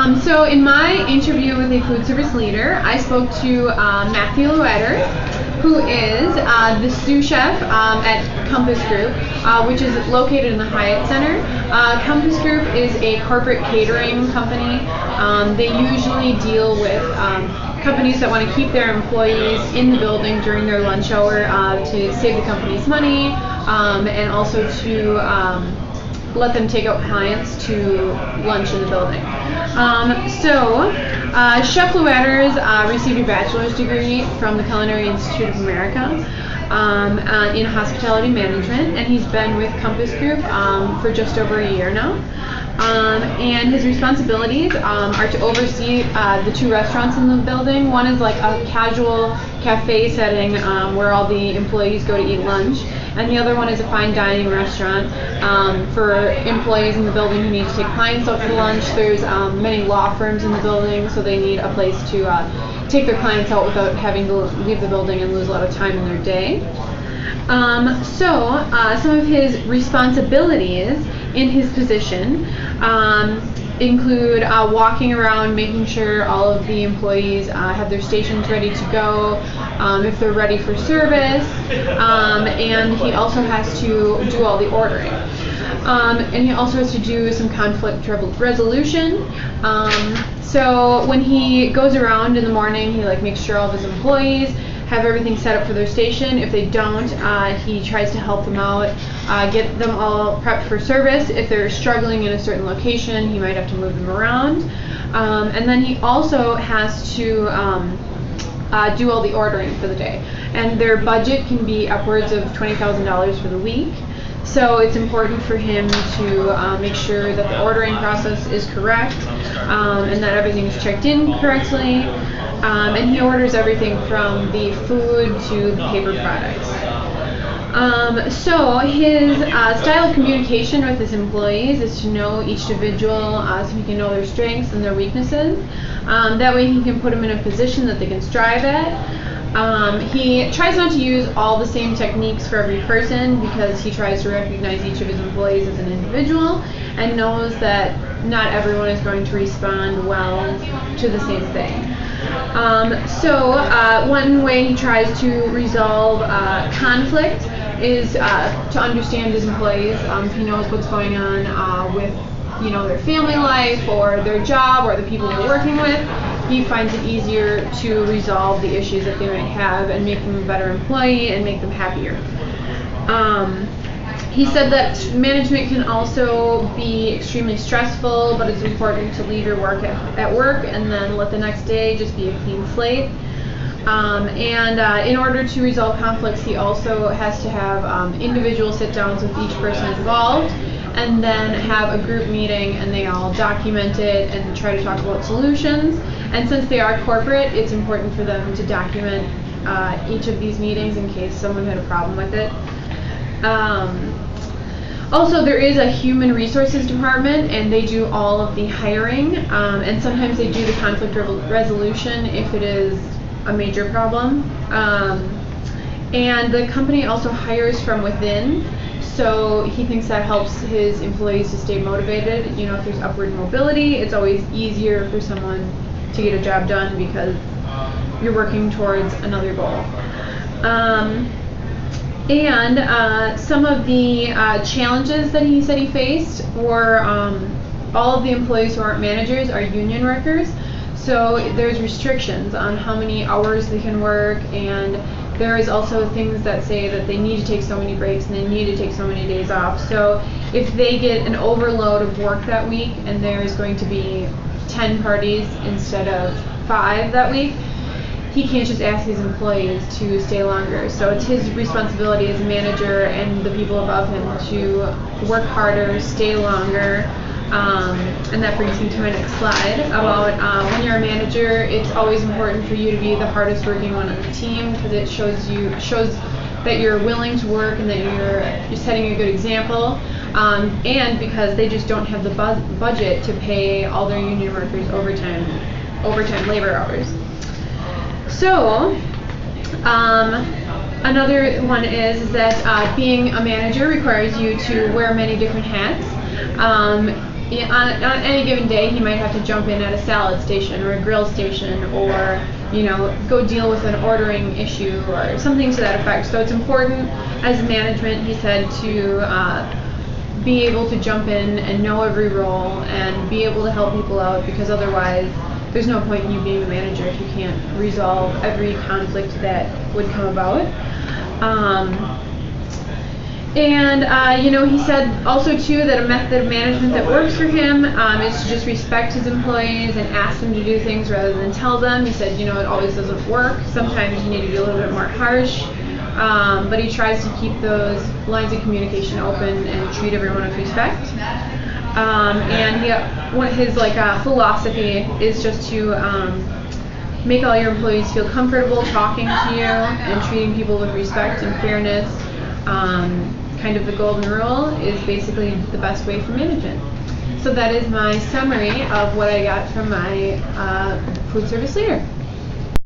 So in my interview with a food service leader, I spoke to Matthew Luetter, who is the sous chef at Compass Group, which is located in the Hyatt Center. Compass Group is a corporate catering company. They usually deal with companies that want to keep their employees in the building during their lunch hour to save the company's money, and also to let them take out clients to lunch in the building. Chef Luetters received a bachelor's degree from the Culinary Institute of America in hospitality management, and he's been with Compass Group for just over a year now. And his responsibilities are to oversee the two restaurants in the building. One is like a casual cafe setting where all the employees go to eat lunch, and the other one is a fine dining restaurant for employees in the building who need to take clients out for lunch. There's many law firms in the building, so they need a place to take their clients out without having to leave the building and lose a lot of time in their day. Some of his responsibilities in his position include walking around, making sure all of the employees have their stations ready to go, if they're ready for service, and he also has to do all the ordering. And he also has to do some conflict resolution. So when he goes around in the morning, he makes sure all of his employees have everything set up for their station. If they don't, he tries to help them out, get them all prepped for service. If they're struggling in a certain location, he might have to move them around. And then he also has to do all the ordering for the day. And their budget can be upwards of $20,000 for the week. So it's important for him to make sure that the ordering process is correct, and that everything is checked in correctly. And he orders everything from the food to the paper products. So his style of communication with his employees is to know each individual so he can know their strengths and their weaknesses. That way he can put them in a position that they can strive at. He tries not to use all the same techniques for every person because he tries to recognize each of his employees as an individual and knows that not everyone is going to respond well to the same thing. One way he tries to resolve conflict is to understand his employees. He knows what's going on with their family life or their job or the people they're working with. He finds it easier to resolve the issues that they might have and make them a better employee and make them happier. He said that management can also be extremely stressful, but it's important to leave your work at work and then let the next day just be a clean slate. In order to resolve conflicts, he also has to have individual sit-downs with each person involved, and then have a group meeting and they all document it and try to talk about solutions. And since they are corporate, it's important for them to document each of these meetings in case someone had a problem with it. Also, there is a human resources department, and they do all of the hiring, and sometimes they do the conflict resolution if it is a major problem. And the company also hires from within, so he thinks that helps his employees to stay motivated. If there's upward mobility, it's always easier for someone to get a job done because you're working towards another goal. Some of the challenges that he said he faced were all of the employees who aren't managers are union workers, so there's restrictions on how many hours they can work, and there is also things that say that they need to take so many breaks and they need to take so many days off. So if they get an overload of work that week and there's going to be 10 parties instead of 5 that week, he can't just ask his employees to stay longer. So it's his responsibility as a manager and the people above him to work harder, stay longer. And that brings me to my next slide about when you're a manager, it's always important for you to be the hardest working one on the team because it shows that you're willing to work and that you're setting a good example. And because they just don't have the budget to pay all their union workers overtime labor hours. So, another one is that being a manager requires you to wear many different hats. on any given day, he might have to jump in at a salad station or a grill station, or go deal with an ordering issue or something to that effect. So it's important as management, he said, to be able to jump in and know every role and be able to help people out, because otherwise there's no point in you being a manager if you can't resolve every conflict that would come about. He said also too that a method of management that works for him is to just respect his employees and ask them to do things rather than tell them. He said, it always doesn't work. Sometimes you need to be a little bit more harsh, but he tries to keep those lines of communication open and treat everyone with respect. His philosophy is just to make all your employees feel comfortable talking to you and treating people with respect and fairness. Kind of the golden rule is basically the best way for management. So that is my summary of what I got from my food service leader.